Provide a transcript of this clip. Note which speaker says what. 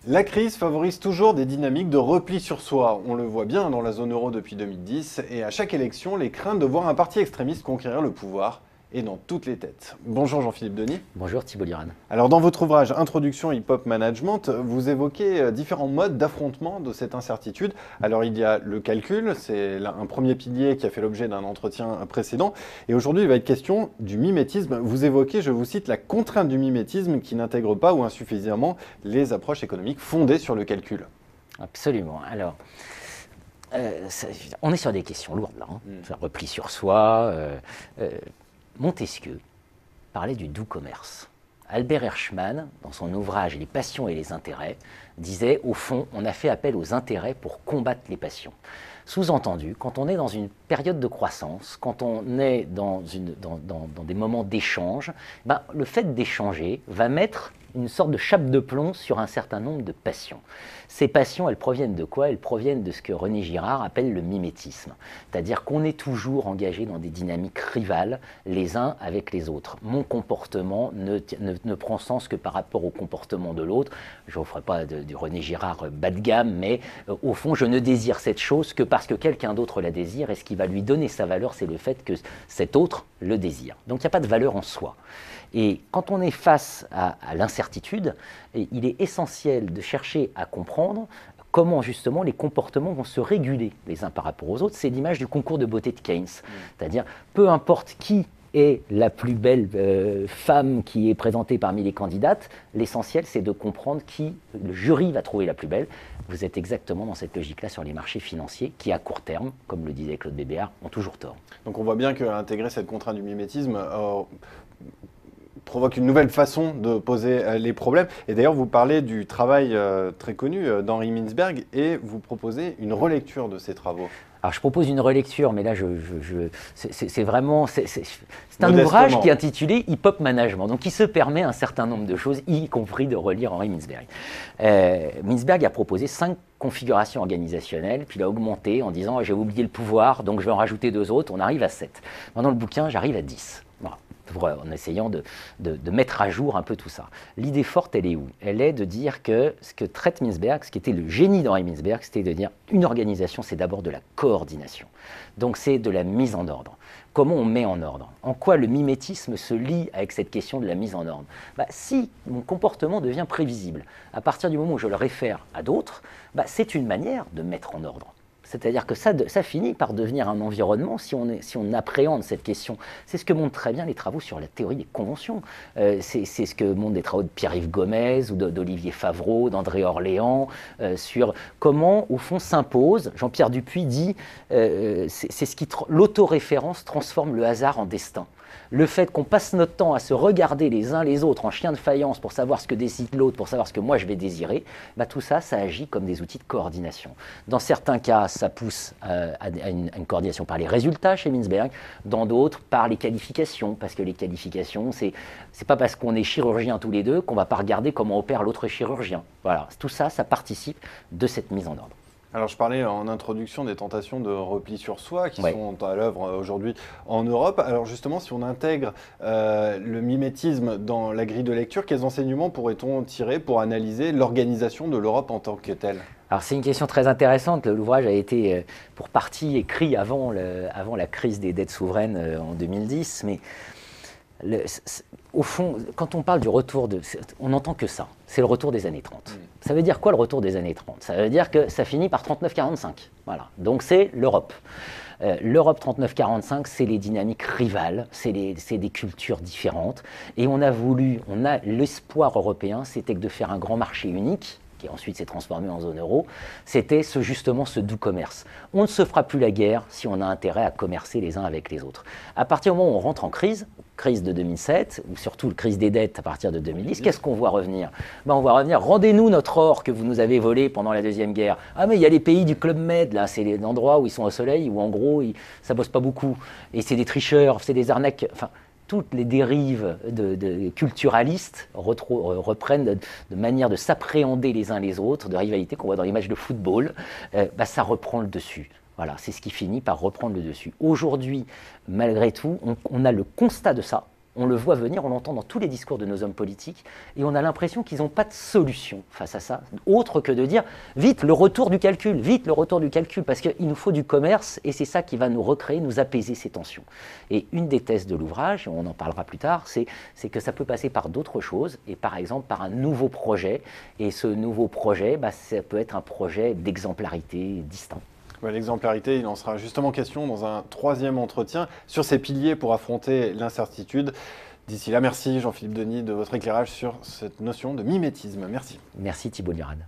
Speaker 1: La crise favorise toujours des dynamiques de repli sur soi. On le voit bien dans la zone euro depuis 2010 et à chaque élection, les craintes de voir un parti extrémiste conquérir le pouvoir est dans toutes les têtes. Bonjour Jean-Philippe Denis.
Speaker 2: Bonjour Thibault Liran.
Speaker 1: Alors dans votre ouvrage Introduction Hip-Hop Management, vous évoquez différents modes d'affrontement de cette incertitude. Alors il y a le calcul, c'est un premier pilier qui a fait l'objet d'un entretien précédent. Et aujourd'hui il va être question du mimétisme. Vous évoquez, je vous cite, la contrainte du mimétisme qui n'intègre pas ou insuffisamment les approches économiques fondées sur le calcul.
Speaker 2: Absolument. Alors, on est sur des questions lourdes là. Ça replie sur soi. Montesquieu parlait du doux commerce. Albert Hirschman, dans son ouvrage Les passions et les intérêts, disait au fond, on a fait appel aux intérêts pour combattre les passions. Sous-entendu, quand on est dans une période de croissance, quand on est dans des moments d'échange, le fait d'échanger va mettre une sorte de chape de plomb sur un certain nombre de passions. Ces passions, elles proviennent de quoi? Elles proviennent de ce que René Girard appelle le mimétisme. C'est-à-dire qu'on est toujours engagé dans des dynamiques rivales les uns avec les autres. Mon comportement ne prend sens que par rapport au comportement de l'autre. Je ne ferai pas du René Girard bas de gamme, mais au fond, je ne désire cette chose que parce que quelqu'un d'autre la désire, et ce qui va lui donner sa valeur, c'est le fait que cet autre le désire. Donc il n'y a pas de valeur en soi. Et quand on est face à l'incertitude, il est essentiel de chercher à comprendre comment justement les comportements vont se réguler les uns par rapport aux autres. C'est l'image du concours de beauté de Keynes. C'est-à-dire, peu importe qui est la plus belle femme qui est présentée parmi les candidates, l'essentiel c'est de comprendre qui le jury va trouver la plus belle. Vous êtes exactement dans cette logique-là sur les marchés financiers qui, à court terme, comme le disait Claude Bébéar, ont toujours tort.
Speaker 1: Donc on voit bien qu'intégrer cette contrainte du mimétisme provoque une nouvelle façon de poser les problèmes. Et d'ailleurs, vous parlez du travail très connu d'Henri Mintzberg et vous proposez une relecture de ses travaux.
Speaker 2: Alors je propose une relecture, mais là c'est vraiment un ouvrage qui est intitulé Hip-Hop Management, donc qui se permet un certain nombre de choses, y compris de relire Henri Mintzberg. Mintzberg a proposé 5 configurations organisationnelles, puis il a augmenté en disant j'ai oublié le pouvoir, donc je vais en rajouter 2 autres, on arrive à 7. Dans le bouquin, j'arrive à 10. Voilà. En essayant de mettre à jour un peu tout ça. L'idée forte, elle est où? Elle est de dire que ce que traite Mintzberg, ce qui était le génie d'Henri Mintzberg, c'était de dire une organisation, c'est d'abord de la coordination. Donc c'est de la mise en ordre. Comment on met en ordre? En quoi le mimétisme se lie avec cette question de la mise en ordre? Si mon comportement devient prévisible, à partir du moment où je le réfère à d'autres, c'est une manière de mettre en ordre. C'est-à-dire que ça finit par devenir un environnement si on appréhende cette question. C'est ce que montrent très bien les travaux sur la théorie des conventions. C'est ce que montrent des travaux de Pierre-Yves Gomez ou d'Olivier Favreau, d'André Orléans, sur comment, au fond, s'impose. Jean-Pierre Dupuis dit c'est ce qui l'autoréférence transforme le hasard en destin. Le fait qu'on passe notre temps à se regarder les uns les autres en chien de faïence pour savoir ce que décide l'autre, pour savoir ce que moi je vais désirer, tout ça, ça agit comme des outils de coordination. Dans certains cas, ça pousse à une coordination par les résultats chez Mintzberg, dans d'autres par les qualifications, parce que les qualifications, c'est pas parce qu'on est chirurgien tous les deux qu'on va pas regarder comment opère l'autre chirurgien. Voilà, tout ça, ça participe de cette mise en ordre.
Speaker 1: Alors je parlais en introduction des tentations de repli sur soi qui sont à l'œuvre aujourd'hui en Europe. Alors justement, si on intègre le mimétisme dans la grille de lecture, quels enseignements pourrait-on tirer pour analyser l'organisation de l'Europe en tant que telle?
Speaker 2: Alors c'est une question très intéressante. L'ouvrage a été pour partie écrit avant la crise des dettes souveraines en 2010, mais au fond, quand on parle du retour on n'entend que ça, c'est le retour des années 30. Ça veut dire quoi le retour des années 30? Ça veut dire que ça finit par 39-45. Voilà. Donc c'est l'Europe. L'Europe 39-45, c'est les dynamiques rivales, c'est des cultures différentes. Et l'espoir européen, c'était que de faire un grand marché unique, qui ensuite s'est transformé en zone euro, c'était justement ce doux commerce. On ne se fera plus la guerre si on a intérêt à commercer les uns avec les autres. À partir du moment où on rentre en crise de 2007, ou surtout la crise des dettes à partir de 2010, qu'est-ce qu'on voit revenir? On voit revenir, rendez-nous notre or que vous nous avez volé pendant la Deuxième Guerre. Ah mais il y a les pays du Club Med, là, c'est les endroits où ils sont au soleil, où en gros, ça bosse pas beaucoup. Et c'est des tricheurs, c'est des arnaques. Enfin, toutes les dérives culturalistes reprennent de manière de s'appréhender les uns les autres, de rivalité qu'on voit dans les matchs de football, ça reprend le dessus. Voilà, c'est ce qui finit par reprendre le dessus. Aujourd'hui, malgré tout, on a le constat de ça, On le voit venir, on l'entend dans tous les discours de nos hommes politiques, et on a l'impression qu'ils n'ont pas de solution face à ça, autre que de dire vite le retour du calcul, parce qu'il nous faut du commerce, et c'est ça qui va nous recréer, nous apaiser ces tensions. Et une des thèses de l'ouvrage, on en parlera plus tard, c'est que ça peut passer par d'autres choses, et par exemple par un nouveau projet, et ce nouveau projet, ça peut être un projet d'exemplarité distinct.
Speaker 1: L'exemplarité, il en sera justement question dans un troisième entretien sur ces piliers pour affronter l'incertitude. D'ici là, merci Jean-Philippe Denis de votre éclairage sur cette notion de mimétisme. Merci.
Speaker 2: Merci Thibault Lurad.